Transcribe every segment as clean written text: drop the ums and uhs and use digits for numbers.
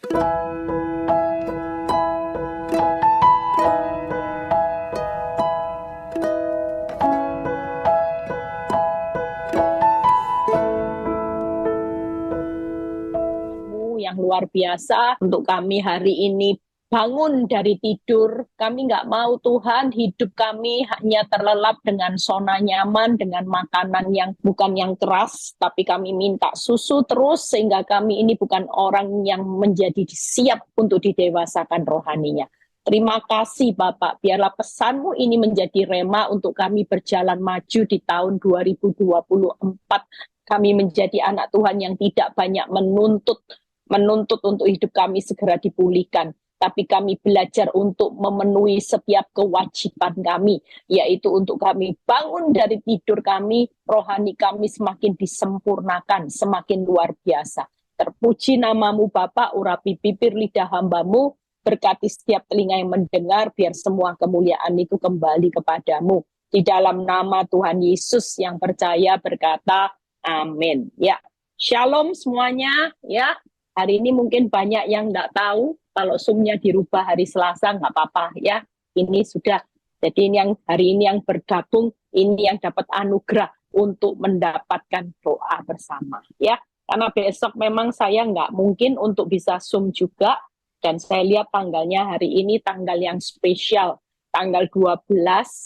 Yang luar biasa untuk kami hari ini bangun dari tidur. Kami nggak mau Tuhan hidup kami hanya terlelap dengan zona nyaman, dengan makanan yang bukan yang keras, tapi kami minta susu terus sehingga kami ini bukan orang yang menjadi siap untuk didewasakan rohaninya. Terima kasih Bapak, biarlah pesanmu ini menjadi rema untuk kami berjalan maju di tahun 2024. Kami menjadi anak Tuhan yang tidak banyak menuntut untuk hidup kami segera dipulihkan. Tapi kami belajar untuk memenuhi setiap kewajiban kami, yaitu untuk kami bangun dari tidur kami, rohani kami semakin disempurnakan, semakin luar biasa. Terpuji namamu Bapa, urapi bibir lidah hambamu, berkati setiap telinga yang mendengar, biar semua kemuliaan itu kembali kepadamu. Di dalam nama Tuhan Yesus yang percaya berkata, amin. Ya, shalom semuanya. Ya, hari ini mungkin banyak yang nggak tahu kalau Zoom-nya dirubah hari Selasa, nggak apa-apa ya. Ini sudah, jadi ini yang hari ini yang bergabung, ini yang dapat anugerah untuk mendapatkan doa bersama ya. Karena besok memang saya nggak mungkin untuk bisa Zoom juga, dan saya lihat tanggalnya hari ini tanggal yang spesial, tanggal 12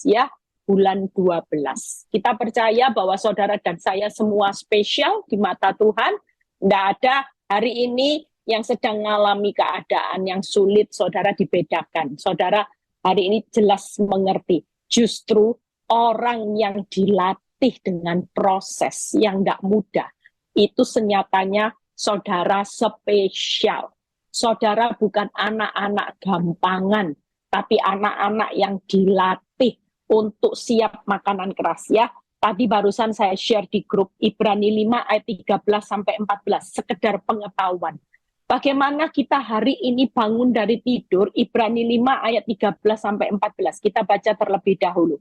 ya, bulan 12. Kita percaya bahwa saudara dan saya semua spesial di mata Tuhan. Tidak ada hari ini yang sedang mengalami keadaan yang sulit, saudara dibedakan. Saudara hari ini jelas mengerti. Justru orang yang dilatih dengan proses yang tidak mudah, itu senyatanya saudara spesial. Saudara bukan anak-anak gampangan, tapi anak-anak yang dilatih untuk siap makanan keras ya. Tadi barusan saya share di grup Ibrani 5 ayat 13-14, sekedar pengetahuan. Bagaimana kita hari ini bangun dari tidur, Ibrani 5 ayat 13-14, kita baca terlebih dahulu.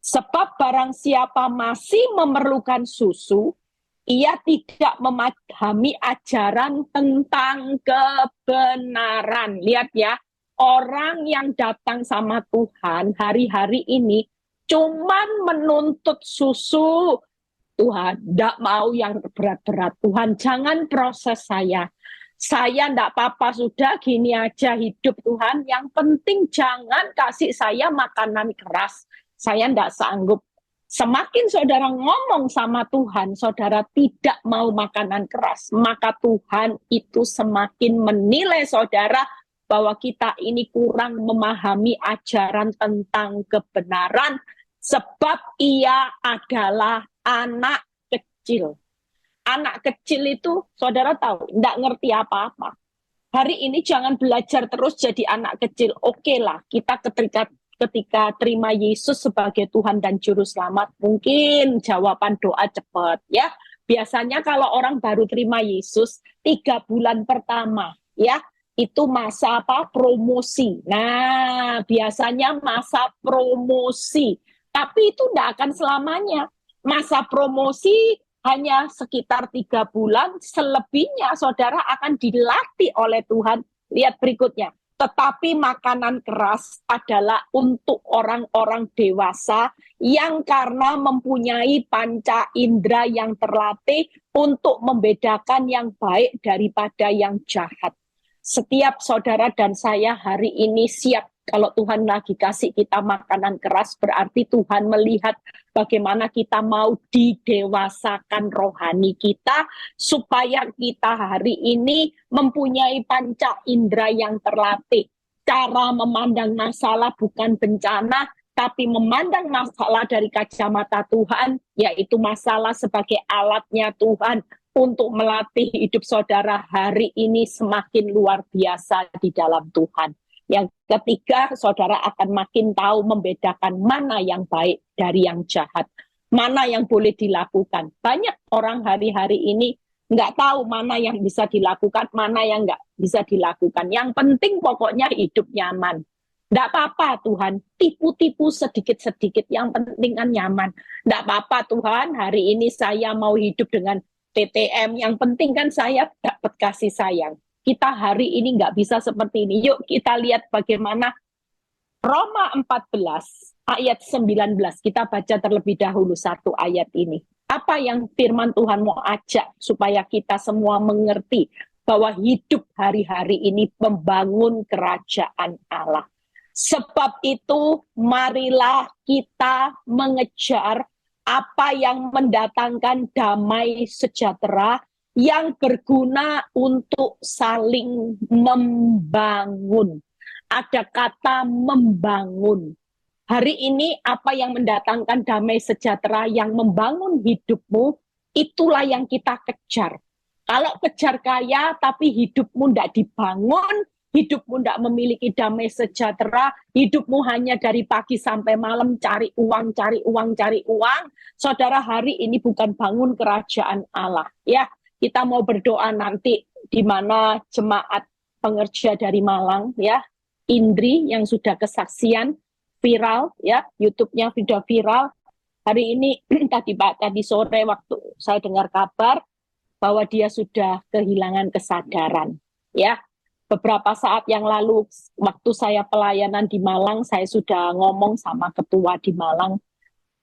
Sebab barang siapa masih memerlukan susu, ia tidak memahami ajaran tentang kebenaran. Lihat ya, orang yang datang sama Tuhan hari-hari ini cuman menuntut susu. Tuhan, tidak mau yang berat-berat. Tuhan, jangan proses saya. Saya tidak apa-apa, sudah gini aja hidup Tuhan. Yang penting jangan kasih saya makanan keras. Saya tidak sanggup. Semakin saudara ngomong sama Tuhan, saudara tidak mau makanan keras, maka Tuhan itu semakin menilai saudara bahwa kita ini kurang memahami ajaran tentang kebenaran, sebab ia adalah anak kecil. Anak kecil itu, saudara tahu, tidak ngerti apa-apa. Hari ini jangan belajar terus jadi anak kecil. Oke lah, kita ketika terima Yesus sebagai Tuhan dan Juru Selamat, mungkin jawaban doa cepat ya. Biasanya kalau orang baru terima Yesus, 3 bulan pertama ya, itu masa apa? Promosi. Nah, biasanya masa promosi. Tapi itu tidak akan selamanya. Masa promosi hanya sekitar 3 bulan, selebihnya saudara akan dilatih oleh Tuhan. Lihat berikutnya. Tetapi makanan keras adalah untuk orang-orang dewasa yang karena mempunyai panca indera yang terlatih untuk membedakan yang baik daripada yang jahat. Setiap saudara dan saya hari ini siap. Kalau Tuhan lagi kasih kita makanan keras, berarti Tuhan melihat bagaimana kita mau didewasakan rohani kita, supaya kita hari ini mempunyai panca indera yang terlatih. Cara memandang masalah bukan bencana, tapi memandang masalah dari kacamata Tuhan, yaitu masalah sebagai alatnya Tuhan untuk melatih hidup saudara hari ini semakin luar biasa di dalam Tuhan. Yang ketiga, saudara akan makin tahu membedakan mana yang baik dari yang jahat, mana yang boleh dilakukan. Banyak orang hari-hari ini nggak tahu mana yang bisa dilakukan, mana yang nggak bisa dilakukan. Yang penting pokoknya hidup nyaman. Nggak apa-apa Tuhan, tipu-tipu sedikit-sedikit, yang penting kan nyaman. Nggak apa-apa Tuhan, hari ini saya mau hidup dengan TTM, yang penting kan saya dapat kasih sayang. kita hari ini nggak bisa seperti ini. Yuk kita lihat bagaimana Roma 14 ayat 19. Kita baca terlebih dahulu satu ayat ini. Apa yang firman Tuhan mau ajak supaya kita semua mengerti bahwa hidup hari-hari ini membangun kerajaan Allah. Sebab itu marilah kita mengejar apa yang mendatangkan damai sejahtera yang berguna untuk saling membangun. Ada kata membangun. Hari ini apa yang mendatangkan damai sejahtera yang membangun hidupmu, itulah yang kita kejar. Kalau kejar kaya tapi hidupmu tidak dibangun, hidupmu tidak memiliki damai sejahtera, hidupmu hanya dari pagi sampai malam cari uang, cari uang, cari uang. Saudara, hari ini bukan bangun kerajaan Allah. Ya, kita mau berdoa nanti di mana jemaat pengerja dari Malang, ya, Indri yang sudah kesaksian viral, ya, YouTube-nya sudah viral. Hari ini tadi sore waktu saya dengar kabar bahwa dia sudah kehilangan kesadaran, ya. Beberapa saat yang lalu waktu saya pelayanan di Malang, saya sudah ngomong sama ketua di Malang,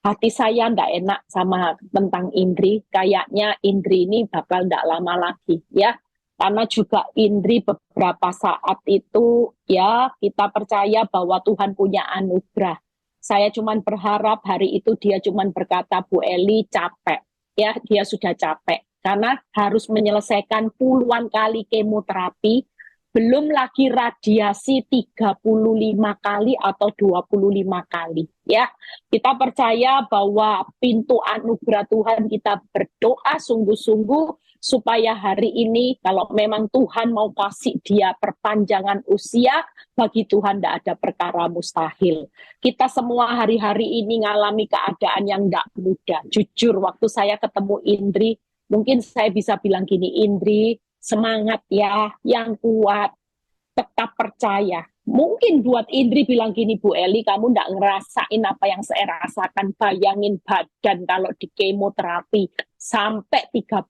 hati saya tidak enak sama tentang Indri, kayaknya Indri ini bakal tidak lama lagi, ya. Karena juga Indri beberapa saat itu, ya, kita percaya bahwa Tuhan punya anugerah. Saya cuma berharap hari itu dia cuma berkata, Bu Eli capek, ya, dia sudah capek. Karena harus menyelesaikan puluhan kali kemoterapi, belum lagi radiasi 35 kali atau 25 kali. Ya, kita percaya bahwa pintu anugerah Tuhan, kita berdoa sungguh-sungguh supaya hari ini kalau memang Tuhan mau kasih dia perpanjangan usia, bagi Tuhan tidak ada perkara mustahil. Kita semua hari-hari ini ngalami keadaan yang tidak mudah. Jujur, waktu saya ketemu Indri, mungkin saya bisa bilang gini, Indri, semangat ya, yang kuat, tetap percaya. Mungkin buat Indri bilang gini, Bu Eli, kamu enggak ngerasain apa yang saya rasakan, bayangin badan kalau di kemoterapi sampai 35,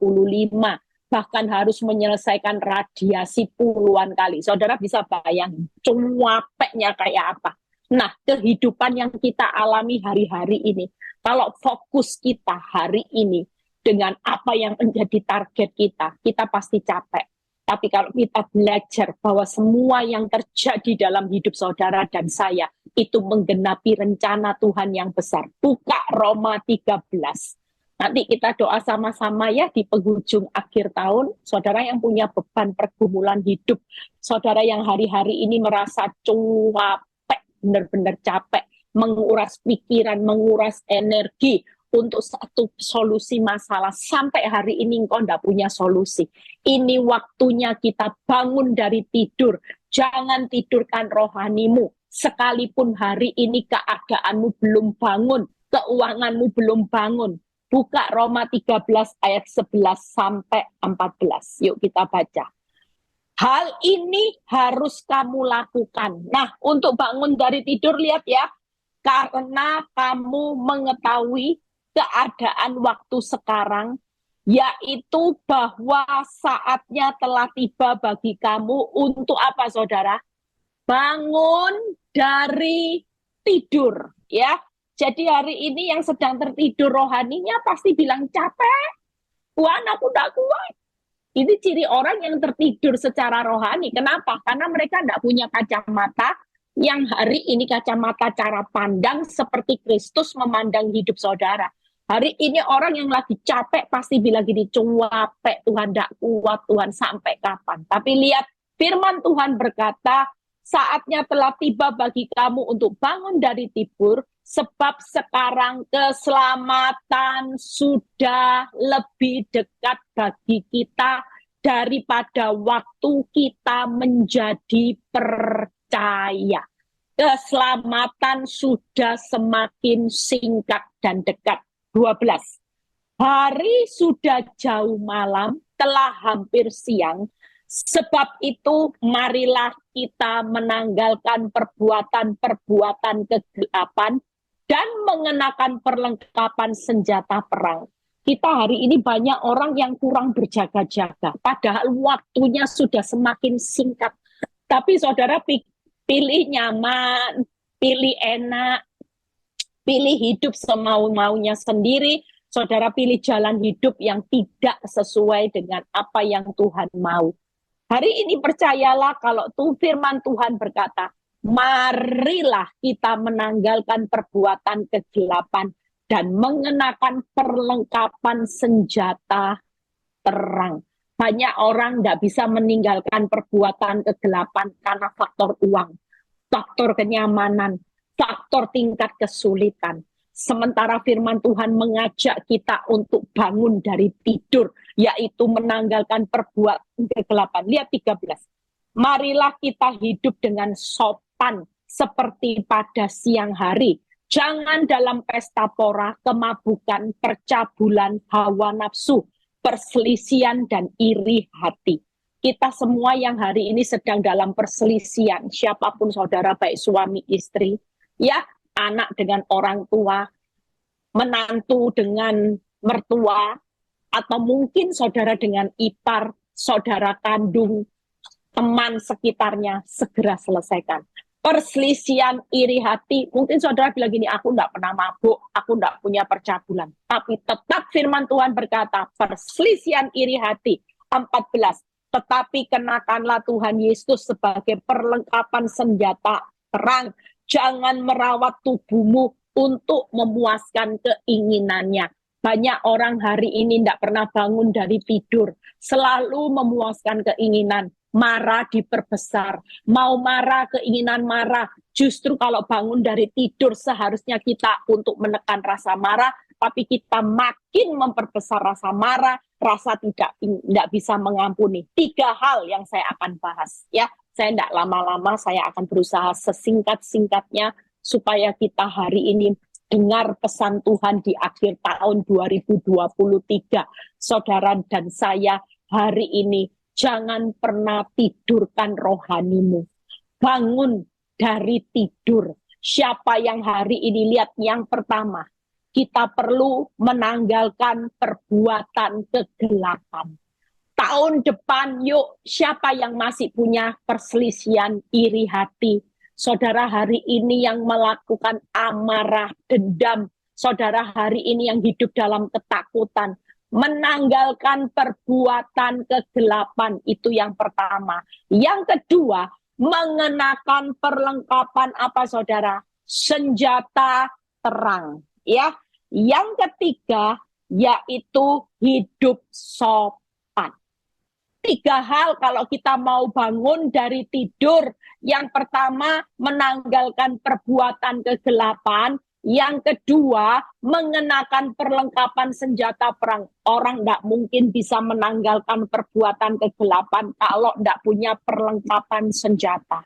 bahkan harus menyelesaikan radiasi puluhan kali. Saudara bisa bayangin, capeknya kayak apa. Nah, kehidupan yang kita alami hari-hari ini, kalau fokus kita hari ini, dengan apa yang menjadi target kita, kita pasti capek. Tapi kalau kita belajar bahwa semua yang terjadi dalam hidup saudara dan saya, itu menggenapi rencana Tuhan yang besar. Buka Roma 13. Nanti kita doa sama-sama ya di penghujung akhir tahun. Saudara yang punya beban pergumulan hidup, saudara yang hari-hari ini merasa capek, benar-benar capek, menguras pikiran, menguras energi, untuk satu solusi masalah. Sampai hari ini engkau tidak punya solusi. Ini waktunya kita bangun dari tidur. Jangan tidurkan rohanimu. Sekalipun hari ini keadaanmu belum bangun, keuanganmu belum bangun. Buka Roma 13 ayat 11 sampai 14. Yuk kita baca. Hal ini harus kamu lakukan. Nah, untuk bangun dari tidur, lihat ya. Karena kamu mengetahui keadaan waktu sekarang, yaitu bahwa saatnya telah tiba bagi kamu untuk apa, saudara? Bangun dari tidur, ya. Jadi hari ini yang sedang tertidur rohaninya pasti bilang capek, Tuhan aku tidak kuat. Ini ciri orang yang tertidur secara rohani. Kenapa? Karena mereka tidak punya kacamata, yang hari ini kacamata cara pandang seperti Kristus memandang hidup saudara. Hari ini orang yang lagi capek pasti bilang gini, capek Tuhan, tidak kuat Tuhan, sampai kapan? Tapi lihat, firman Tuhan berkata, saatnya telah tiba bagi kamu untuk bangun dari tidur, sebab sekarang keselamatan sudah lebih dekat bagi kita daripada waktu kita menjadi percaya. Keselamatan sudah semakin singkat dan dekat. 12. Hari sudah jauh malam, telah hampir siang. Sebab itu marilah kita menanggalkan perbuatan kegelapan dan mengenakan perlengkapan senjata perang. Kita hari ini banyak orang yang kurang berjaga-jaga, padahal waktunya sudah semakin singkat. Tapi saudara pilih nyaman, pilih enak, pilih hidup semau-maunya sendiri, saudara pilih jalan hidup yang tidak sesuai dengan apa yang Tuhan mau. Hari ini percayalah kalau firman Tuhan berkata, marilah kita menanggalkan perbuatan kegelapan dan mengenakan perlengkapan senjata terang. Banyak orang tidak bisa meninggalkan perbuatan kegelapan karena faktor uang, faktor kenyamanan, faktor tingkat kesulitan. Sementara firman Tuhan mengajak kita untuk bangun dari tidur, yaitu menanggalkan perbuatan kegelapan. Lihat 13. Marilah kita hidup dengan sopan seperti pada siang hari. Jangan dalam pesta pora, kemabukan, percabulan, hawa nafsu, perselisihan, dan iri hati. Kita semua yang hari ini sedang dalam perselisihan, siapapun saudara, baik suami istri, ya, anak dengan orang tua, menantu dengan mertua, atau mungkin saudara dengan ipar, saudara kandung, teman sekitarnya, segera selesaikan. Perselisihan, iri hati, mungkin saudara bilang gini, aku enggak pernah mabuk, aku enggak punya percabulan. Tapi tetap firman Tuhan berkata, perselisihan, iri hati. 14. Tetapi kenakanlah Tuhan Yesus sebagai perlengkapan senjata terang. Jangan merawat tubuhmu untuk memuaskan keinginannya. Banyak orang hari ini tidak pernah bangun dari tidur, selalu memuaskan keinginan, marah diperbesar, mau marah, keinginan marah. Justru kalau bangun dari tidur seharusnya kita untuk menekan rasa marah, tapi kita makin memperbesar rasa marah, rasa tidak bisa mengampuni. 3 hal yang saya akan bahas, ya. Saya tidak lama-lama, saya akan berusaha sesingkat-singkatnya supaya kita hari ini dengar pesan Tuhan di akhir tahun 2023. Saudara dan saya hari ini, jangan pernah tidurkan rohanimu. Bangun dari tidur. Siapa yang hari ini lihat yang pertama, kita perlu menanggalkan perbuatan kegelapan. Tahun depan, yuk, siapa yang masih punya perselisihan, iri hati? Saudara hari ini yang melakukan amarah, dendam. Saudara hari ini yang hidup dalam ketakutan. Menanggalkan perbuatan kegelapan, itu yang pertama. Yang kedua, mengenakan perlengkapan apa saudara? Senjata terang. Ya. Yang ketiga, yaitu hidup sopan. 3 hal kalau kita mau bangun dari tidur. Yang pertama, menanggalkan perbuatan kegelapan. Yang kedua, mengenakan perlengkapan senjata perang. Orang tidak mungkin bisa menanggalkan perbuatan kegelapan kalau tidak punya perlengkapan senjata.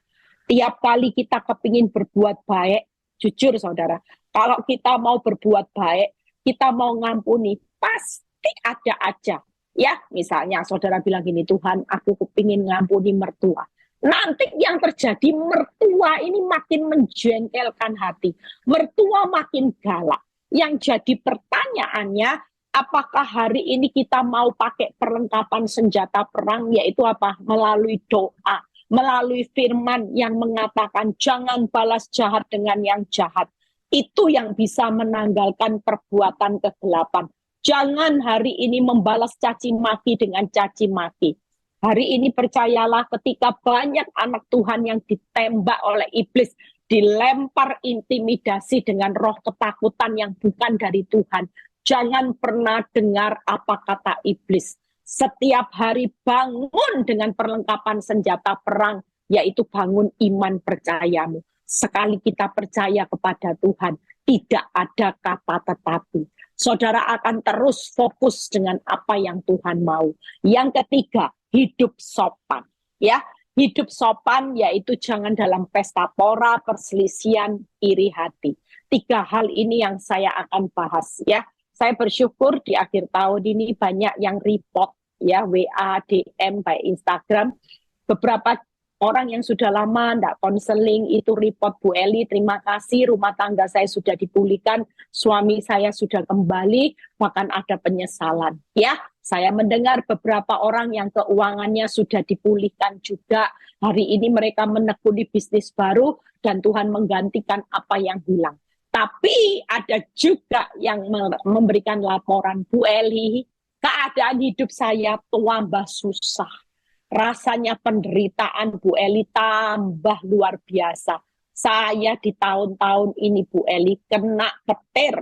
Tiap kali kita kepingin berbuat baik, jujur saudara, kalau kita mau berbuat baik, kita mau ngampuni, pasti ada aja. Ya, misalnya saudara bilang gini, Tuhan, aku kepingin ngampuni mertua. Nanti yang terjadi, mertua ini makin menjengkelkan hati. Mertua makin galak. Yang jadi pertanyaannya, apakah hari ini kita mau pakai perlengkapan senjata perang, yaitu apa? Melalui doa, melalui firman yang mengatakan, jangan balas jahat dengan yang jahat. Itu yang bisa menanggalkan perbuatan kegelapan. Jangan hari ini membalas caci maki dengan caci maki. Hari ini percayalah ketika banyak anak Tuhan yang ditembak oleh iblis, dilempar intimidasi dengan roh ketakutan yang bukan dari Tuhan. Jangan pernah dengar apa kata iblis. Setiap hari bangun dengan perlengkapan senjata perang, yaitu bangun iman percayamu. Sekali kita percaya kepada Tuhan, tidak ada kata tetapi. Saudara akan terus fokus dengan apa yang Tuhan mau. Yang ketiga, hidup sopan. Ya, hidup sopan yaitu jangan dalam pesta pora, perselisihan, iri hati. 3 hal ini yang saya akan bahas. Ya, saya bersyukur di akhir tahun ini banyak yang report, ya, WA, DM, by Instagram. Beberapa Orang yang sudah lama tidak konseling itu report, Bu Eli, terima kasih, rumah tangga saya sudah dipulihkan, suami saya sudah kembali, bahkan ada penyesalan. Ya, saya mendengar beberapa orang yang keuangannya sudah dipulihkan juga. Hari ini mereka menekuni bisnis baru dan Tuhan menggantikan apa yang hilang. Tapi ada juga yang memberikan laporan, Bu Eli, keadaan hidup saya tambah susah. Rasanya penderitaan Bu Eli tambah luar biasa. Saya di tahun-tahun ini Bu Eli kena petir.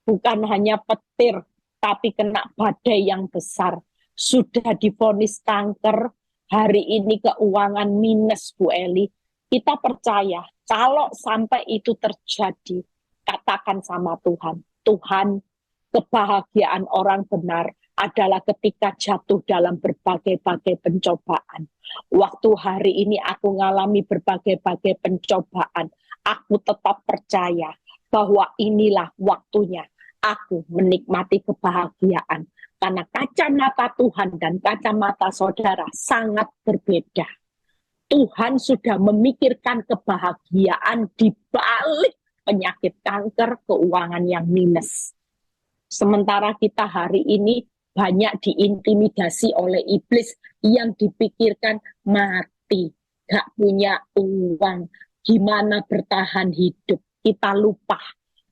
Bukan hanya petir, tapi kena badai yang besar. Sudah divonis kanker, hari ini keuangan minus Bu Eli. Kita percaya kalau sampai itu terjadi, katakan sama Tuhan, Tuhan, kebahagiaan orang benar adalah ketika jatuh dalam berbagai-bagai pencobaan. Waktu hari ini aku mengalami berbagai-bagai pencobaan, aku tetap percaya bahwa inilah waktunya aku menikmati kebahagiaan. Karena kacamata Tuhan dan kacamata saudara sangat berbeda. Tuhan sudah memikirkan kebahagiaan di balik penyakit kanker, keuangan yang minus. Sementara kita hari ini banyak diintimidasi oleh iblis yang dipikirkan mati, gak punya uang, gimana bertahan hidup. Kita lupa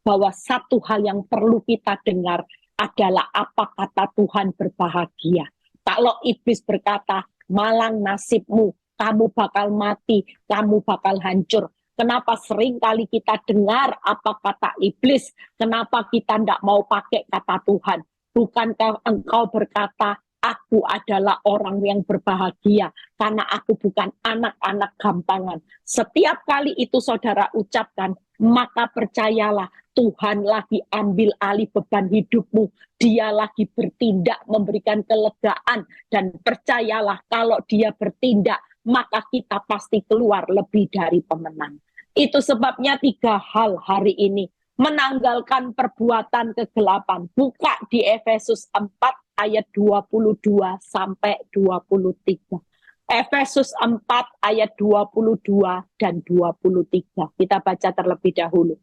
bahwa satu hal yang perlu kita dengar adalah apa kata Tuhan berbahagia. Kalau iblis berkata, malang nasibmu, kamu bakal mati, kamu bakal hancur. Kenapa sering kali kita dengar apa kata iblis? Kenapa kita tidak mau pakai kata Tuhan? Bukankah engkau berkata, aku adalah orang yang berbahagia karena aku bukan anak-anak gampangan. Setiap kali itu saudara ucapkan, maka percayalah Tuhan lagi ambil alih beban hidupmu. Dia lagi bertindak memberikan kelegaan. Dan percayalah kalau dia bertindak, maka kita pasti keluar lebih dari pemenang. Itu sebabnya 3 hal hari ini. Menanggalkan perbuatan kegelapan. Buka di Efesus 4 ayat 22 sampai 23. Efesus 4 ayat 22 dan 23. Kita baca terlebih dahulu.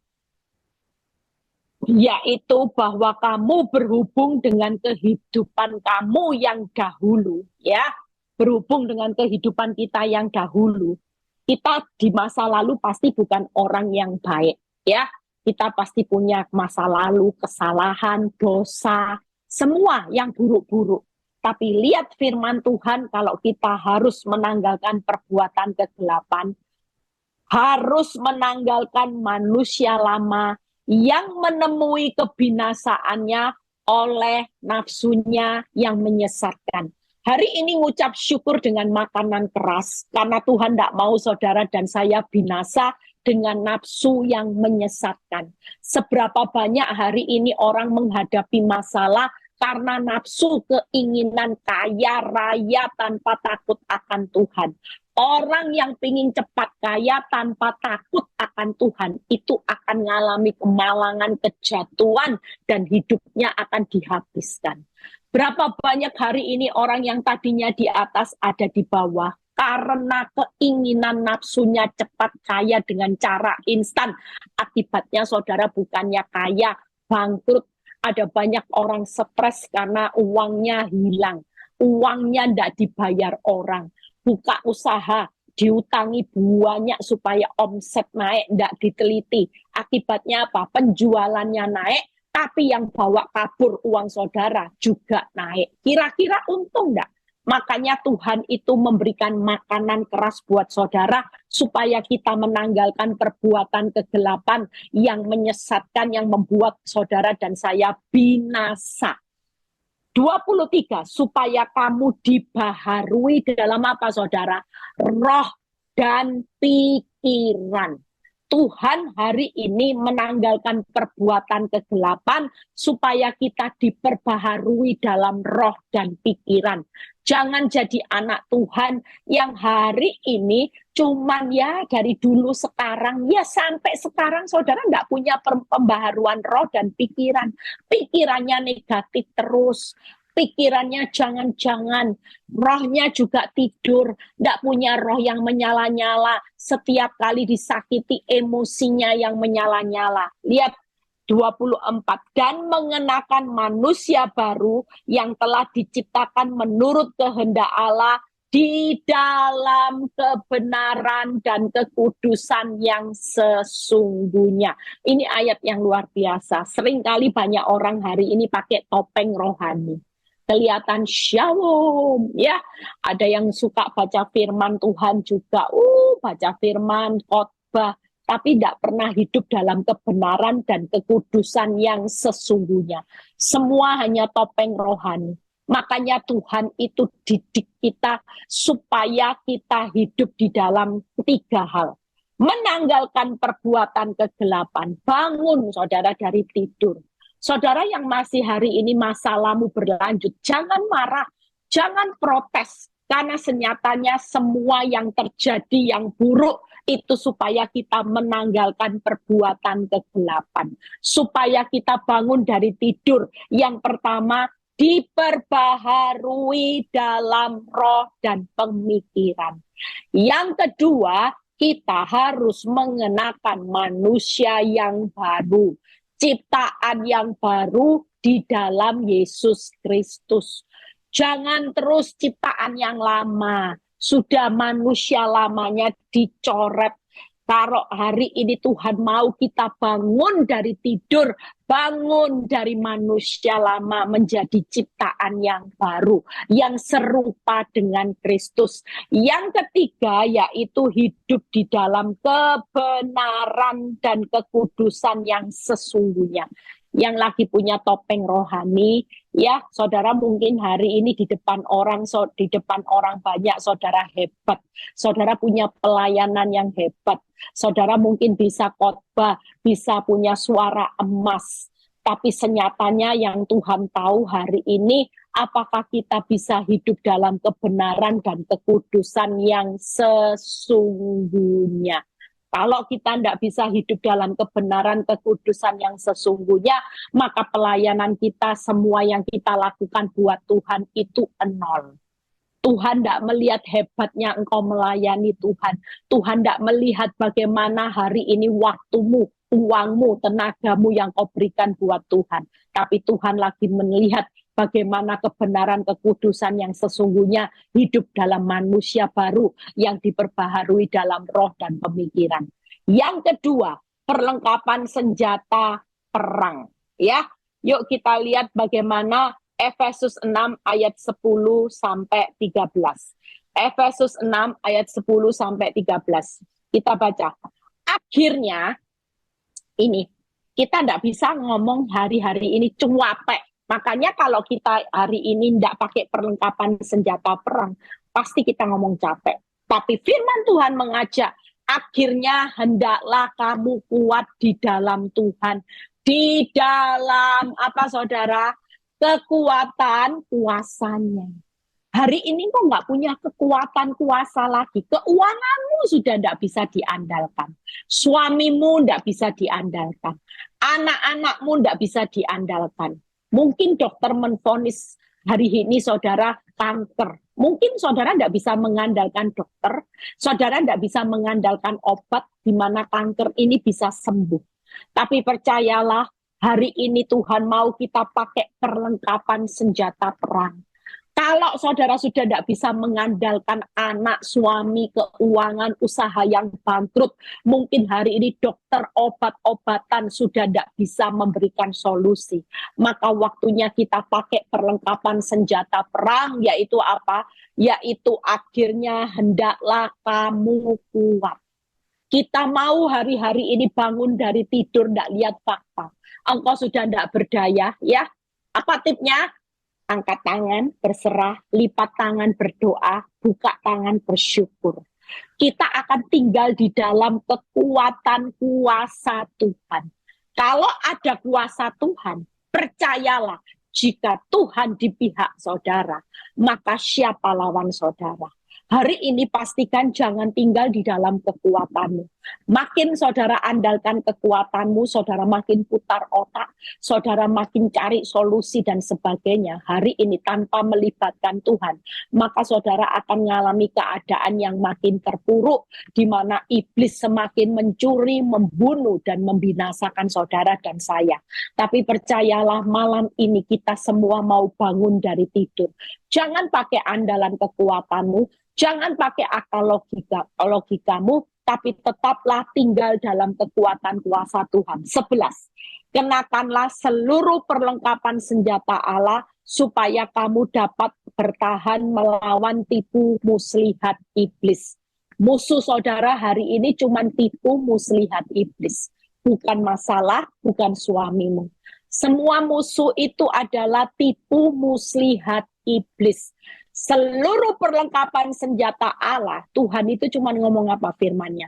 Yaitu bahwa kamu berhubung dengan kehidupan kamu yang dahulu. Ya, berhubung dengan kehidupan kita yang dahulu. Kita di masa lalu pasti bukan orang yang baik. Ya, kita pasti punya masa lalu, kesalahan, dosa, semua yang buruk-buruk. Tapi lihat firman Tuhan, kalau kita harus menanggalkan perbuatan kegelapan, harus menanggalkan manusia lama yang menemui kebinasaannya oleh nafsunya yang menyesatkan. Hari ini ngucap syukur dengan makanan keras, karena Tuhan tidak mau saudara dan saya binasa dengan nafsu yang menyesatkan. Seberapa banyak hari ini orang menghadapi masalah karena nafsu keinginan kaya raya tanpa takut akan Tuhan. Orang yang ingin cepat kaya tanpa takut akan Tuhan, itu akan mengalami kemalangan, kejatuhan, dan hidupnya akan dihabiskan. Berapa banyak hari ini orang yang tadinya di atas ada di bawah, karena keinginan nafsunya cepat kaya dengan cara instan. Akibatnya saudara bukannya kaya, bangkrut. Ada banyak orang stres karena uangnya hilang. Uangnya tidak dibayar orang. Buka usaha, diutangi banyak supaya omset naik, tidak diteliti. Akibatnya apa? Penjualannya naik, tapi yang bawa kabur uang saudara juga naik. Kira-kira untung tidak? Makanya Tuhan itu memberikan makanan keras buat saudara supaya kita menanggalkan perbuatan kegelapan yang menyesatkan, yang membuat saudara dan saya binasa. 23, supaya kamu dibaharui dalam apa saudara? Roh dan pikiran. Tuhan hari ini menanggalkan perbuatan kegelapan supaya kita diperbaharui dalam roh dan pikiran. Jangan jadi anak Tuhan yang hari ini cuman ya dari dulu sekarang, ya sampai sekarang saudara enggak punya pembaharuan roh dan pikiran. Pikirannya negatif terus, Pikirannya jangan-jangan, rohnya juga tidur, tidak punya roh yang menyala-nyala. Setiap kali disakiti, emosinya yang menyala-nyala. Lihat 24, dan mengenakan manusia baru yang telah diciptakan menurut kehendak Allah di dalam kebenaran dan kekudusan yang sesungguhnya. Ini ayat yang luar biasa. Seringkali banyak orang hari ini pakai topeng rohani. Kelihatan shalom, ya. Ada yang suka baca firman Tuhan juga, baca firman, khotbah, tapi tidak pernah hidup dalam kebenaran dan kekudusan yang sesungguhnya. Semua hanya topeng rohani. Makanya Tuhan itu didik kita supaya kita hidup di dalam 3 hal. Menanggalkan perbuatan kegelapan, bangun saudara dari tidur. Saudara yang masih hari ini masalahmu berlanjut, jangan marah, jangan protes, karena senyatanya semua yang terjadi yang buruk itu supaya kita menanggalkan perbuatan kegelapan, supaya kita bangun dari tidur. Yang pertama, diperbaharui dalam roh dan pemikiran. Yang kedua, kita harus mengenakan manusia yang baru, ciptaan yang baru di dalam Yesus Kristus. Jangan terus ciptaan yang lama. Sudah manusia lamanya dicoret. Kalau hari ini Tuhan mau kita bangun dari tidur, bangun dari manusia lama menjadi ciptaan yang baru, yang serupa dengan Kristus. Yang ketiga yaitu hidup di dalam kebenaran dan kekudusan yang sesungguhnya. Yang lagi punya topeng rohani, ya saudara mungkin hari ini di depan orang banyak saudara hebat, saudara punya pelayanan yang hebat, saudara mungkin bisa khotbah, bisa punya suara emas, tapi senyatanya yang Tuhan tahu hari ini, apakah kita bisa hidup dalam kebenaran dan kekudusan yang sesungguhnya. Kalau kita tidak bisa hidup dalam kebenaran kekudusan yang sesungguhnya, maka pelayanan kita, semua yang kita lakukan buat Tuhan itu nol. Tuhan tidak melihat hebatnya engkau melayani Tuhan. Tuhan tidak melihat bagaimana hari ini waktumu, uangmu, tenagamu yang kau berikan buat Tuhan. Tapi Tuhan lagi melihat bagaimana kebenaran kekudusan yang sesungguhnya hidup dalam manusia baru yang diperbaharui dalam roh dan pemikiran. Yang kedua, perlengkapan senjata perang. Ya, yuk kita lihat bagaimana Efesus 6 ayat 10 sampai 13. Efesus 6 ayat 10 sampai 13. Kita baca. Akhirnya ini kita tidak bisa ngomong hari-hari ini cuapek. Makanya kalau kita hari ini tidak pakai perlengkapan senjata perang, pasti kita ngomong capek. Tapi firman Tuhan mengajak, akhirnya hendaklah kamu kuat di dalam Tuhan. Di dalam apa saudara? Kekuatan kuasanya. Hari ini kok nggak punya kekuatan kuasa lagi. Keuanganmu sudah tidak bisa diandalkan. Suamimu tidak bisa diandalkan. Anak-anakmu tidak bisa diandalkan. Mungkin dokter menvonis hari ini saudara kanker. Mungkin saudara tidak bisa mengandalkan dokter. Saudara tidak bisa mengandalkan obat di mana kanker ini bisa sembuh. Tapi percayalah, hari ini Tuhan mau kita pakai perlengkapan senjata perang. Kalau saudara sudah tidak bisa mengandalkan anak, suami, keuangan, usaha yang bangkrut, mungkin hari ini dokter obat-obatan sudah tidak bisa memberikan solusi. Maka waktunya kita pakai perlengkapan senjata perang, yaitu apa? Yaitu akhirnya hendaklah kamu kuat. Kita mau hari-hari ini bangun dari tidur, tidak lihat fakta. Engkau sudah tidak berdaya, ya. Apa tipnya? Angkat tangan, berserah, lipat tangan, berdoa, buka tangan, bersyukur. Kita akan tinggal di dalam kekuatan kuasa Tuhan. Kalau ada kuasa Tuhan, percayalah, jika Tuhan di pihak saudara, maka siapa lawan saudara? Hari ini pastikan jangan tinggal di dalam kekuatanmu. Makin saudara andalkan kekuatanmu, saudara makin putar otak, saudara makin cari solusi dan sebagainya. Hari ini tanpa melibatkan Tuhan, maka saudara akan mengalami keadaan yang makin terpuruk, di mana iblis semakin mencuri, membunuh, dan membinasakan saudara dan saya. Tapi percayalah, malam ini kita semua mau bangun dari tidur. Jangan pakai andalan kekuatanmu, jangan pakai akal logikamu, tapi tetaplah tinggal dalam kekuatan kuasa Tuhan. 11. Kenakanlah seluruh perlengkapan senjata Allah supaya kamu dapat bertahan melawan tipu muslihat iblis. Musuh saudara hari ini cuma tipu muslihat iblis. Bukan masalah, bukan suamimu. Semua musuh itu adalah tipu muslihat iblis. Seluruh perlengkapan senjata Allah, Tuhan itu cuma ngomong apa firman-Nya?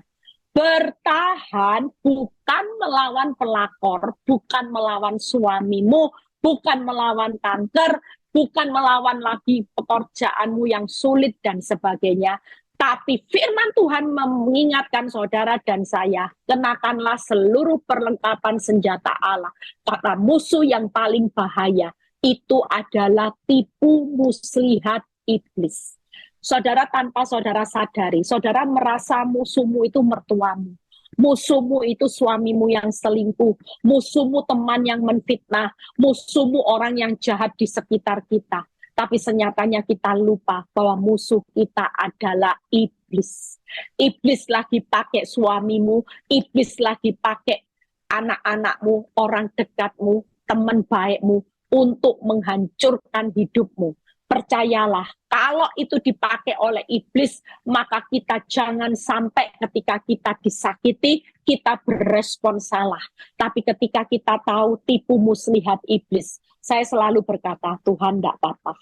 Bertahan bukan melawan pelakor, bukan melawan suamimu, bukan melawan kanker, bukan melawan lagi pekerjaanmu yang sulit dan sebagainya. Tapi firman Tuhan mengingatkan saudara dan saya, kenakanlah seluruh perlengkapan senjata Allah. Kata musuh yang paling bahaya itu adalah tipu muslihat iblis. Saudara, tanpa saudara sadari, saudara merasa musuhmu itu mertuamu, musuhmu itu suamimu yang selingkuh, musuhmu teman yang menfitnah, musuhmu orang yang jahat di sekitar kita. Tapi senyatanya kita lupa bahwa musuh kita adalah iblis. Iblis lagi pakai suamimu, iblis lagi pakai anak-anakmu, orang dekatmu, teman baikmu untuk menghancurkan hidupmu. Percayalah, kalau itu dipakai oleh iblis, maka kita jangan sampai ketika kita disakiti, kita berespon salah. Tapi ketika kita tahu tipu muslihat iblis, saya selalu berkata, Tuhan tidak apa-apa.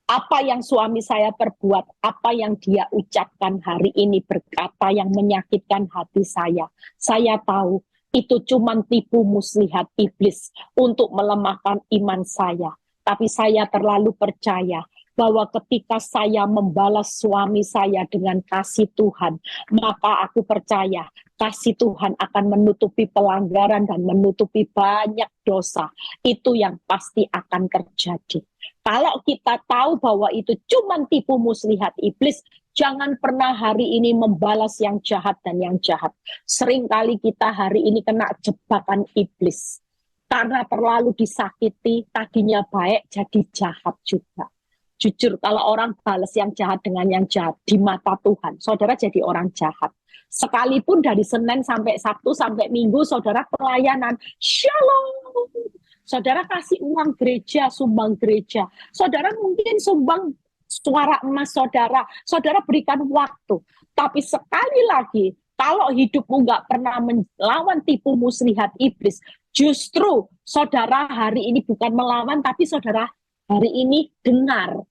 Apa yang suami saya perbuat, apa yang dia ucapkan hari ini berkata yang menyakitkan hati saya tahu itu cuma tipu muslihat iblis untuk melemahkan iman saya. Tapi saya terlalu percaya bahwa ketika saya membalas suami saya dengan kasih Tuhan, maka aku percaya kasih Tuhan akan menutupi pelanggaran dan menutupi banyak dosa. Itu yang pasti akan terjadi. Kalau kita tahu bahwa itu cuma tipu muslihat iblis, jangan pernah hari ini membalas yang jahat dan yang jahat. Seringkali kita hari ini kena jebakan iblis. Karena terlalu disakiti, tadinya baik jadi jahat juga. Jujur, kalau orang balas yang jahat dengan yang jahat di mata Tuhan, saudara jadi orang jahat. Sekalipun dari Senin sampai Sabtu sampai Minggu, saudara pelayanan, shalom. Saudara kasih uang gereja, sumbang gereja. Saudara mungkin sumbang suara emas saudara. Saudara berikan waktu. Tapi sekali lagi, kalau hidupmu nggak pernah melawan tipu muslihat iblis, justru saudara hari ini bukan melawan, tapi saudara hari ini dengar.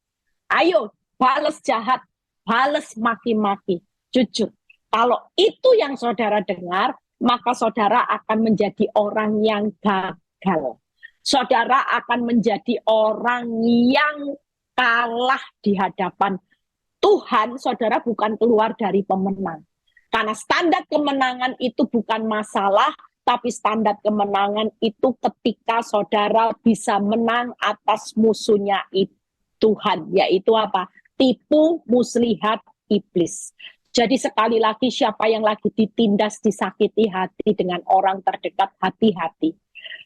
Ayo, balas jahat, balas maki-maki. Jujur, kalau itu yang saudara dengar, maka saudara akan menjadi orang yang gagal. Saudara akan menjadi orang yang kalah di hadapan Tuhan. Saudara bukan keluar dari pemenang. Karena standar kemenangan itu bukan masalah, tapi standar kemenangan itu ketika saudara bisa menang atas musuhnya Tuhan, yaitu apa? Tipu muslihat iblis. Jadi sekali lagi, siapa yang lagi ditindas, disakiti hati dengan orang terdekat, hati-hati.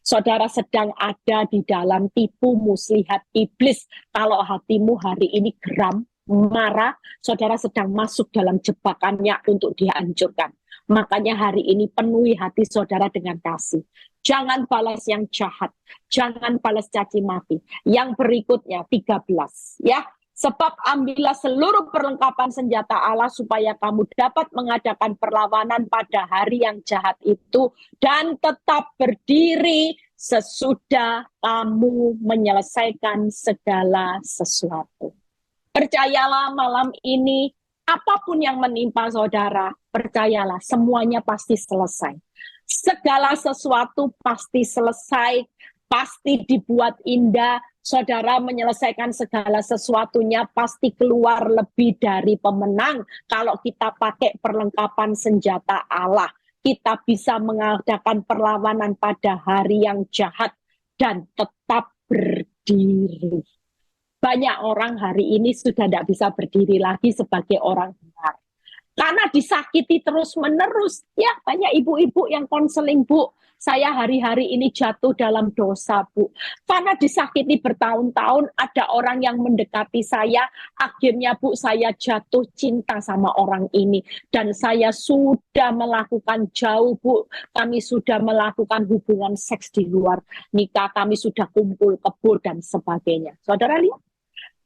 Saudara sedang ada di dalam tipu muslihat iblis. Kalau hatimu hari ini geram, marah, saudara sedang masuk dalam jebakannya untuk dihancurkan. Makanya hari ini penuhi hati saudara dengan kasih. Jangan balas yang jahat. Jangan balas caci maki. Yang berikutnya 13. Ya. Sebab ambillah seluruh perlengkapan senjata Allah supaya kamu dapat mengadakan perlawanan pada hari yang jahat itu dan tetap berdiri sesudah kamu menyelesaikan segala sesuatu. Percayalah malam ini, apapun yang menimpa saudara, percayalah semuanya pasti selesai. Segala sesuatu pasti selesai, pasti dibuat indah. saudara menyelesaikan segala sesuatunya pasti keluar lebih dari pemenang kalau kita pakai perlengkapan senjata Allah. Kita bisa mengadakan perlawanan pada hari yang jahat dan tetap berdiri. Banyak orang hari ini sudah tidak bisa berdiri lagi sebagai orang benar. Karena disakiti terus-menerus. Ya, banyak ibu-ibu yang konseling, Bu. Saya hari-hari ini jatuh dalam dosa, Bu. Karena disakiti bertahun-tahun, ada orang yang mendekati saya. Akhirnya, Bu, saya jatuh cinta sama orang ini. Dan saya sudah melakukan jauh, Bu. Kami sudah melakukan hubungan seks di luar nikah. Kami sudah kumpul kebur dan sebagainya. Saudara lihat?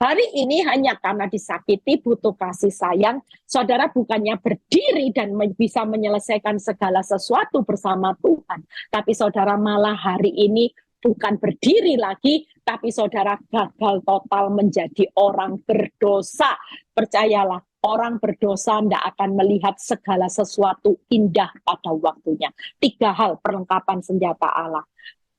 Hari ini hanya karena disakiti, butuh kasih sayang, saudara bukannya berdiri dan bisa menyelesaikan segala sesuatu bersama Tuhan. Tapi saudara malah hari ini bukan berdiri lagi, tapi saudara gagal total menjadi orang berdosa. Percayalah, orang berdosa tidak akan melihat segala sesuatu indah pada waktunya. 3 hal perlengkapan senjata Allah.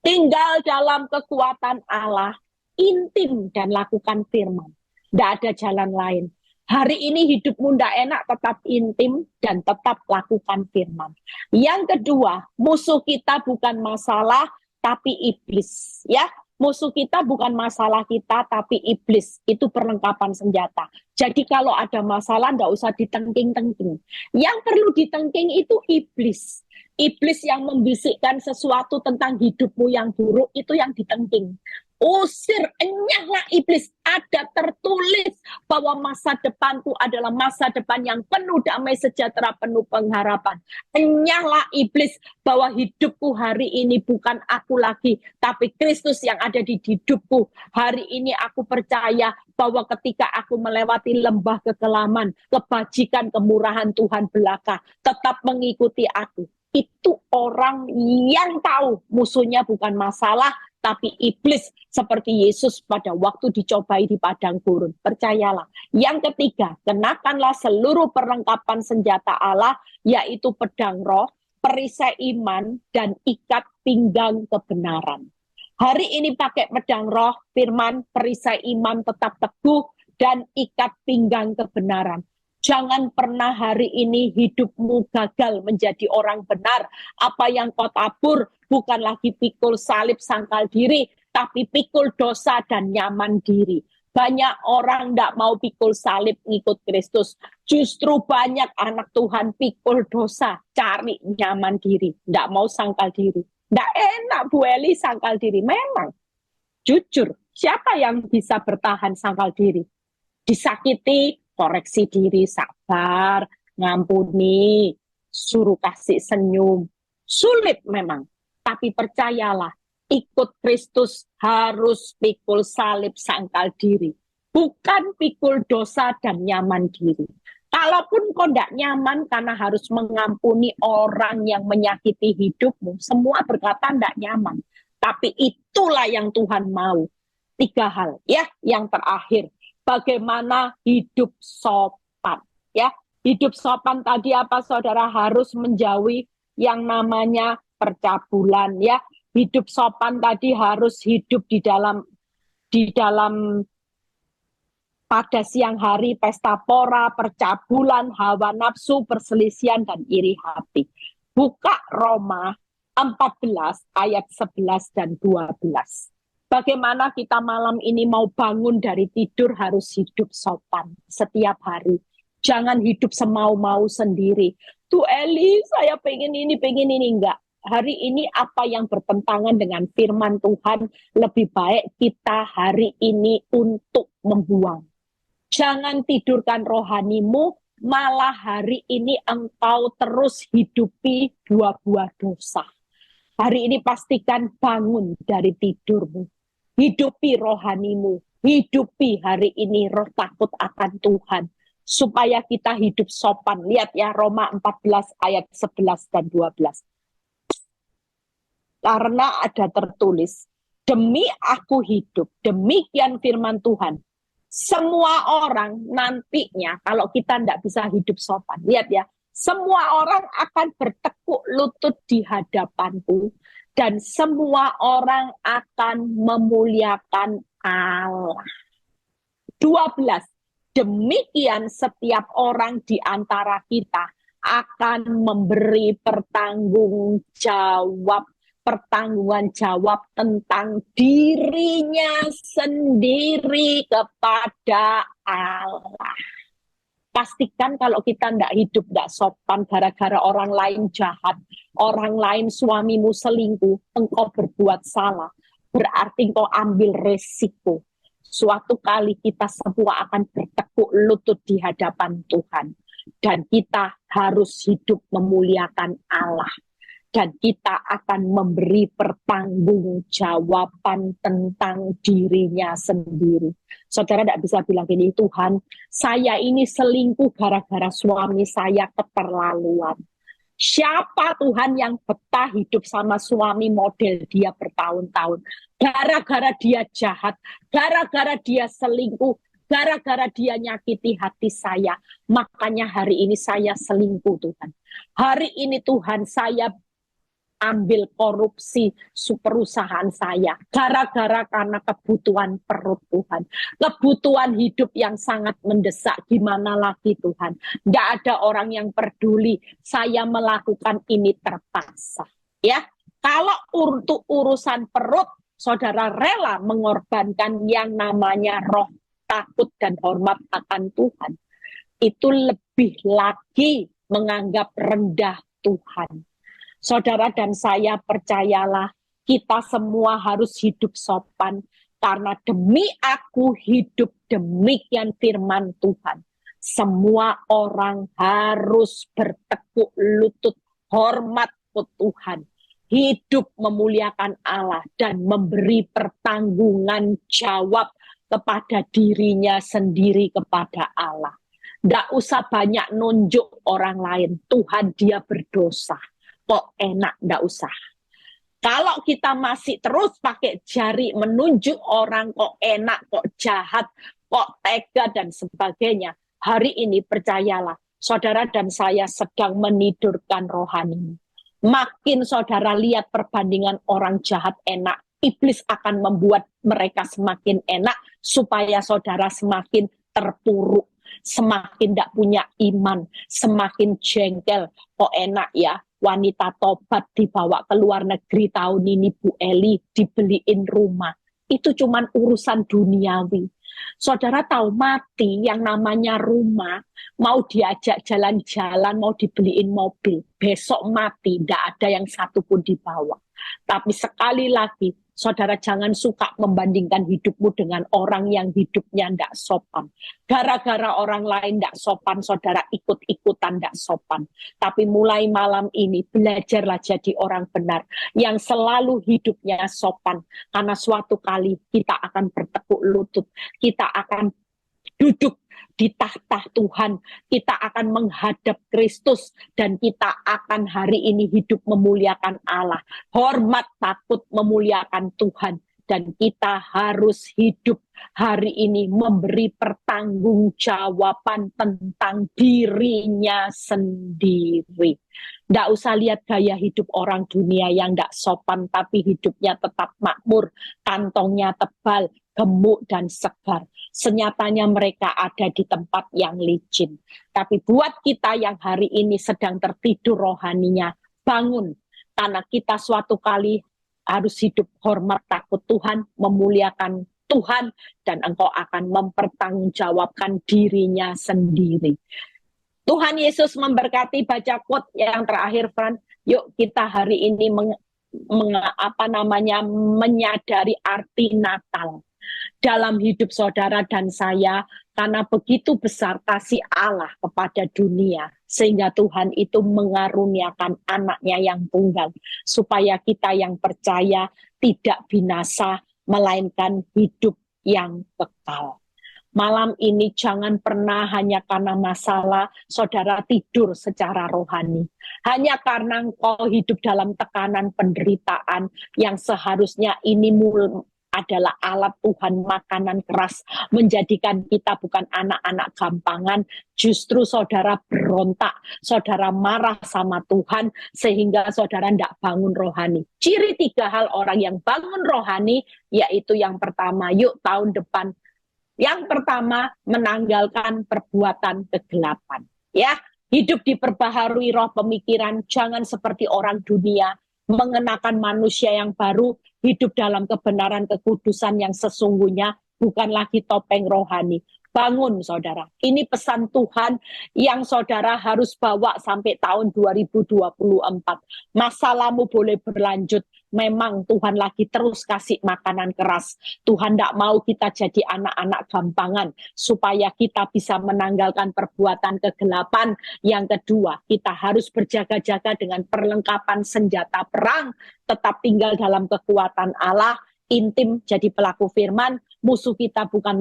Tinggal dalam kekuatan Allah, intim dan lakukan firman. Tidak ada jalan lain. Hari ini hidupmu tidak enak, tetap intim dan tetap lakukan firman. Yang kedua, musuh kita bukan masalah, tapi iblis. Ya, musuh kita bukan masalah kita, tapi iblis. Itu perlengkapan senjata. Jadi kalau ada masalah, tidak usah ditengking-tengking. Yang perlu ditengking itu iblis. Iblis yang membisikkan sesuatu tentang hidupmu yang buruk, itu yang ditengking. Usir, enyahlah iblis. Ada tertulis bahwa masa depanku adalah masa depan yang penuh damai sejahtera, penuh pengharapan. Enyahlah iblis bahwa hidupku hari ini bukan aku lagi, tapi Kristus yang ada di hidupku. Hari ini aku percaya bahwa ketika aku melewati lembah kekelaman, kebajikan, kemurahan Tuhan belaka tetap mengikuti aku. Itu orang yang tahu musuhnya bukan masalah, tapi iblis, seperti Yesus pada waktu dicobai di padang gurun. Percayalah. Yang ketiga, kenakanlah seluruh perlengkapan senjata Allah, yaitu pedang roh, perisai iman, dan ikat pinggang kebenaran. Hari ini pakai pedang roh, firman, perisai iman tetap teguh, dan ikat pinggang kebenaran. Jangan pernah hari ini hidupmu gagal menjadi orang benar. Apa yang kau tabur bukan lagi pikul salib sangkal diri, tapi pikul dosa dan nyaman diri. Banyak orang tidak mau pikul salib ngikut Kristus. Justru banyak anak Tuhan pikul dosa, cari nyaman diri. Tidak mau sangkal diri. Tidak enak Bu Eli sangkal diri. Memang, jujur, siapa yang bisa bertahan sangkal diri? Disakiti, koreksi diri, sabar, ngampuni, suruh kasih senyum. Sulit memang, tapi percayalah, ikut Kristus harus pikul salib sangkal diri. Bukan pikul dosa dan nyaman diri. Kalaupun kau tidak nyaman karena harus mengampuni orang yang menyakiti hidupmu, semua berkata tidak nyaman. Tapi itulah yang Tuhan mau. 3 hal, ya, yang terakhir. Bagaimana hidup sopan, ya. Hidup sopan tadi apa saudara? Harus menjauhi yang namanya percabulan, ya. Hidup sopan tadi harus hidup di dalam pada siang hari pesta pora, percabulan, hawa nafsu, perselisihan dan iri hati. Buka Roma 14 ayat 11 dan 12. Bagaimana kita malam ini mau bangun dari tidur harus hidup sopan setiap hari. Jangan hidup semau-mau sendiri. Tuh Eli, saya pengen ini. Enggak. Hari ini apa yang bertentangan dengan firman Tuhan, lebih baik kita hari ini untuk membuang. Jangan tidurkan rohanimu, malah hari ini engkau terus hidupi buah-buah dosa. Hari ini pastikan bangun dari tidurmu. Hidupi rohanimu, hidupi hari ini roh takut akan Tuhan, supaya kita hidup sopan. Lihat ya, Roma 14 ayat 11 dan 12. Karena ada tertulis, demi aku hidup, demikian firman Tuhan. Semua orang nantinya, kalau kita tidak bisa hidup sopan, lihat ya, semua orang akan bertekuk lutut di hadapanku, dan semua orang akan memuliakan Allah. 12. Demikian setiap orang di antara kita akan memberi pertanggungan jawab tentang dirinya sendiri kepada Allah. Pastikan kalau kita tidak hidup, tidak sopan gara-gara orang lain jahat, orang lain suamimu selingkuh, engkau berbuat salah, berarti engkau ambil resiko. Suatu kali kita semua akan bertekuk lutut di hadapan Tuhan. Dan kita harus hidup memuliakan Allah. Dan kita akan memberi pertanggungjawaban tentang dirinya sendiri. Saudara tidak bisa bilang gini, Tuhan, saya ini selingkuh gara-gara suami saya keterlaluan. Siapa Tuhan yang betah hidup sama suami model dia bertahun-tahun? Gara-gara dia jahat, gara-gara dia selingkuh, gara-gara dia nyakiti hati saya. Makanya hari ini saya selingkuh, Tuhan. Hari ini Tuhan saya ambil korupsi perusahaan saya. Gara-gara karena kebutuhan perut Tuhan. Kebutuhan hidup yang sangat mendesak. Gimana lagi Tuhan? Tidak ada orang yang peduli. Saya melakukan ini terpaksa. Ya, kalau untuk urusan perut, saudara rela mengorbankan yang namanya roh takut dan hormat akan Tuhan. Itu lebih lagi menganggap rendah Tuhan. Saudara dan saya percayalah, kita semua harus hidup sopan. Karena demi aku hidup, demikian firman Tuhan. Semua orang harus bertekuk lutut, hormat ke Tuhan. Hidup memuliakan Allah dan memberi pertanggungan jawab kepada dirinya sendiri kepada Allah. Tidak usah banyak nunjuk orang lain. Tuhan dia berdosa. Kok enak, enggak usah. Kalau kita masih terus pakai jari menunjuk orang kok enak, kok jahat, kok tega dan sebagainya, hari ini percayalah, saudara dan saya sedang menidurkan rohani. Makin saudara lihat perbandingan orang jahat enak, iblis akan membuat mereka semakin enak supaya saudara semakin terpuruk, semakin tidak punya iman, semakin jengkel. Kok enak ya, wanita tobat dibawa ke luar negeri tahun ini Bu Eli, dibeliin rumah. Itu cuman urusan duniawi. Saudara tahu mati yang namanya rumah, mau diajak jalan-jalan, mau dibeliin mobil, besok mati, tidak ada yang satu pun dibawa. Tapi sekali lagi, saudara jangan suka membandingkan hidupmu dengan orang yang hidupnya tidak sopan. Gara-gara orang lain tidak sopan, saudara ikut-ikutan tidak sopan. Tapi mulai malam ini, belajarlah jadi orang benar, yang selalu hidupnya sopan. Karena suatu kali kita akan bertekuk lutut, kita akan duduk di tahta Tuhan, kita akan menghadap Kristus, dan kita akan hari ini hidup memuliakan Allah, hormat takut memuliakan Tuhan, dan kita harus hidup hari ini memberi pertanggungjawaban tentang dirinya sendiri. Tidak usah lihat gaya hidup orang dunia yang tidak sopan, tapi hidupnya tetap makmur, kantongnya tebal, gemuk dan segar. Senyatanya mereka ada di tempat yang licin. Tapi buat kita yang hari ini sedang tertidur rohaninya, bangun. Karena kita suatu kali harus hidup hormat takut Tuhan, memuliakan Tuhan, dan engkau akan mempertanggungjawabkan dirinya sendiri. Tuhan Yesus memberkati. Baca quote yang terakhir, Fran. Yuk kita hari ini menyadari arti Natal dalam hidup saudara dan saya, karena begitu besar kasih Allah kepada dunia, sehingga Tuhan itu mengaruniakan anaknya yang tunggal, supaya kita yang percaya tidak binasa, melainkan hidup yang kekal. Malam ini jangan pernah hanya karena masalah saudara tidur secara rohani. Hanya karena engkau hidup dalam tekanan penderitaan yang seharusnya ini adalah alat Tuhan, makanan keras, menjadikan kita bukan anak-anak gampangan. Justru saudara berontak, saudara marah sama Tuhan, sehingga saudara tidak bangun rohani. Ciri 3 hal orang yang bangun rohani, yaitu yang pertama, yuk tahun depan. Yang pertama, menanggalkan perbuatan kegelapan. Ya, hidup diperbaharui roh pemikiran, jangan seperti orang dunia, mengenakan manusia yang baru, hidup dalam kebenaran kekudusan yang sesungguhnya, bukan lagi topeng rohani. Bangun saudara, ini pesan Tuhan yang saudara harus bawa sampai tahun 2024. Masalahmu boleh berlanjut, memang Tuhan lagi terus kasih makanan keras. Tuhan tidak mau kita jadi anak-anak gampangan, supaya kita bisa menanggalkan perbuatan kegelapan. Yang kedua, kita harus berjaga-jaga dengan perlengkapan senjata perang, tetap tinggal dalam kekuatan Allah, intim jadi pelaku firman. Musuh kita bukan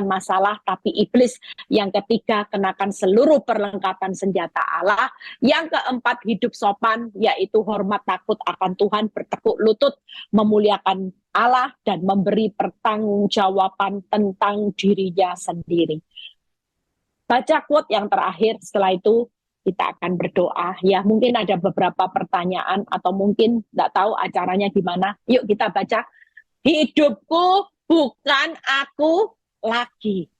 masalah tapi iblis. Yang ketiga, kenakan seluruh perlengkapan senjata Allah. Yang keempat, hidup sopan, yaitu hormat takut akan Tuhan, bertekuk lutut, memuliakan Allah, dan memberi pertanggungjawaban tentang dirinya sendiri. Baca quote yang terakhir, setelah itu kita akan berdoa. Ya, mungkin ada beberapa pertanyaan atau mungkin tidak tahu acaranya gimana. Yuk kita baca. Hidupku bukan aku lagi,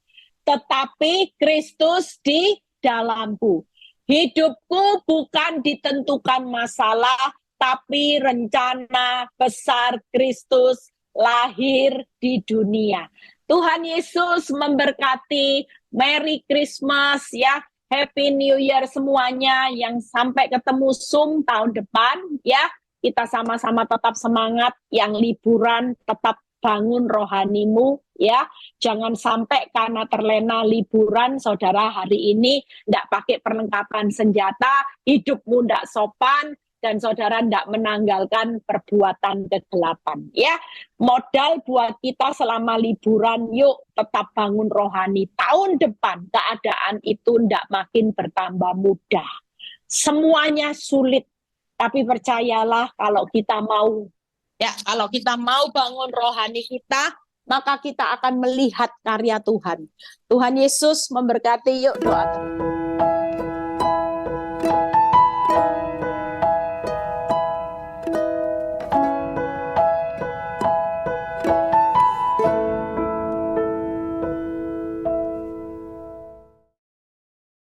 tetapi Kristus di dalamku. Hidupku bukan ditentukan masalah, tapi rencana besar Kristus lahir di dunia. Tuhan Yesus memberkati. Merry Christmas ya. Happy New Year semuanya yang sampai ketemu Zoom tahun depan ya. Kita sama-sama tetap semangat, yang liburan tetap bangun rohanimu ya. Jangan sampai karena terlena liburan saudara hari ini tidak pakai perlengkapan senjata, hidupmu tidak sopan, dan saudara tidak menanggalkan perbuatan kegelapan ya. Modal buat kita selama liburan, yuk tetap bangun rohani. Tahun depan keadaan itu tidak makin bertambah mudah, semuanya sulit, tapi percayalah kalau kita mau ya, kalau kita mau bangun rohani kita, maka kita akan melihat karya Tuhan. Tuhan Yesus memberkati. Yuk doa.